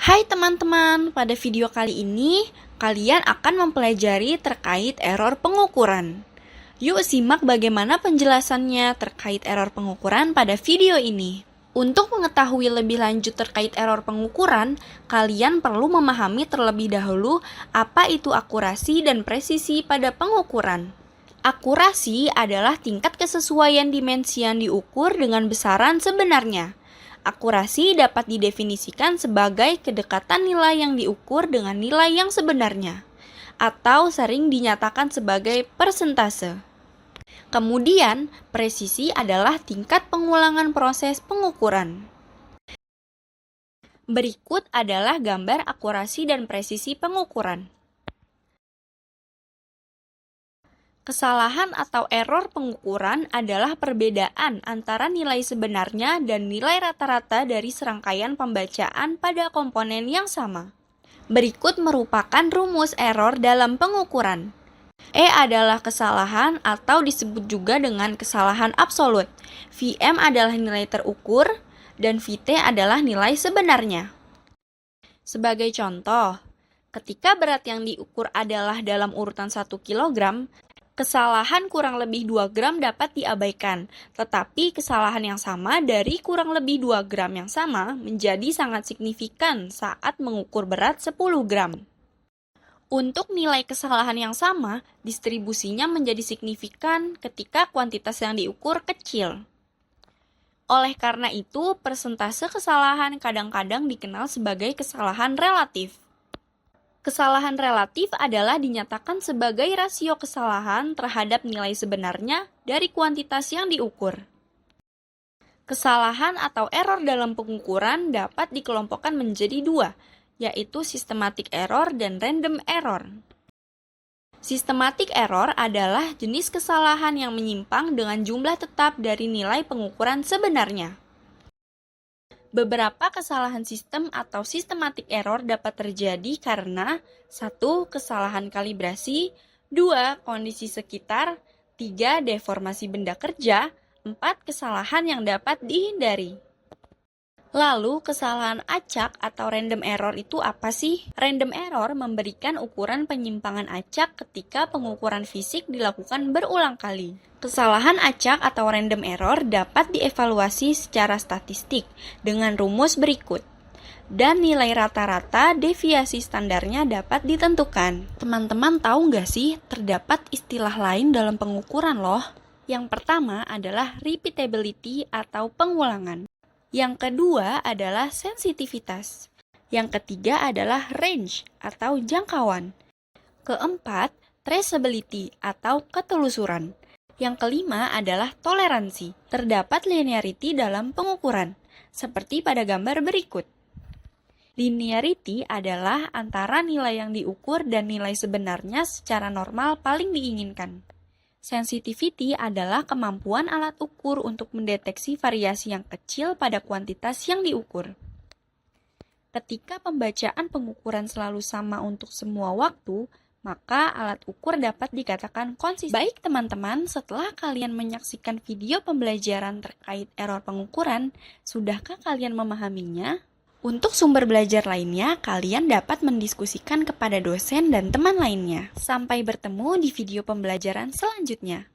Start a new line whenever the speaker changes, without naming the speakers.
Hai teman-teman, pada video kali ini kalian akan mempelajari terkait error pengukuran. Yuk simak bagaimana penjelasannya terkait error pengukuran pada video ini. Untuk mengetahui lebih lanjut terkait error pengukuran, kalian perlu memahami terlebih dahulu apa itu akurasi dan presisi pada pengukuran. Akurasi adalah tingkat kesesuaian dimensi yang diukur dengan besaran sebenarnya. Akurasi dapat didefinisikan sebagai kedekatan nilai yang diukur dengan nilai yang sebenarnya, atau sering dinyatakan sebagai persentase. Kemudian, presisi adalah tingkat pengulangan proses pengukuran. Berikut adalah gambar akurasi dan presisi pengukuran. Kesalahan atau error pengukuran adalah perbedaan antara nilai sebenarnya dan nilai rata-rata dari serangkaian pembacaan pada komponen yang sama. Berikut merupakan rumus error dalam pengukuran. E adalah kesalahan atau disebut juga dengan kesalahan absolut. Vm adalah nilai terukur dan Vt adalah nilai sebenarnya. Sebagai contoh, ketika berat yang diukur adalah dalam urutan 1 kg, kesalahan kurang lebih 2 gram dapat diabaikan, tetapi kesalahan yang sama dari kurang lebih 2 gram yang sama menjadi sangat signifikan saat mengukur berat 10 gram. Untuk nilai kesalahan yang sama, distribusinya menjadi signifikan ketika kuantitas yang diukur kecil. Oleh karena itu, persentase kesalahan kadang-kadang dikenal sebagai kesalahan relatif. Kesalahan relatif adalah dinyatakan sebagai rasio kesalahan terhadap nilai sebenarnya dari kuantitas yang diukur. Kesalahan atau error dalam pengukuran dapat dikelompokkan menjadi dua, yaitu systematic error dan random error. Systematic error adalah jenis kesalahan yang menyimpang dengan jumlah tetap dari nilai pengukuran sebenarnya. Beberapa kesalahan sistem atau systematic error dapat terjadi karena 1. Kesalahan kalibrasi, 2. Kondisi sekitar, 3. Deformasi benda kerja, 4. Kesalahan yang dapat dihindari. Lalu, kesalahan acak atau random error itu apa sih? Random error memberikan ukuran penyimpangan acak ketika pengukuran fisik dilakukan berulang kali. Kesalahan acak atau random error dapat dievaluasi secara statistik dengan rumus berikut. Dan nilai rata-rata deviasi standarnya dapat ditentukan. Teman-teman tahu nggak sih, terdapat istilah lain dalam pengukuran loh. Yang pertama adalah repeatability atau pengulangan. Yang kedua adalah sensitivitas. Yang ketiga adalah range atau jangkauan. Keempat, traceability atau ketelusuran. Yang kelima adalah toleransi. Terdapat linearity dalam pengukuran, seperti pada gambar berikut. Linearity adalah antara nilai yang diukur dan nilai sebenarnya secara normal paling diinginkan. Sensitivity adalah kemampuan alat ukur untuk mendeteksi variasi yang kecil pada kuantitas yang diukur. Ketika pembacaan pengukuran selalu sama untuk semua waktu, maka alat ukur dapat dikatakan konsisten. Baik teman-teman, setelah kalian menyaksikan video pembelajaran terkait error pengukuran, sudahkah kalian memahaminya? Untuk sumber belajar lainnya, kalian dapat mendiskusikan kepada dosen dan teman lainnya. Sampai bertemu di video pembelajaran selanjutnya.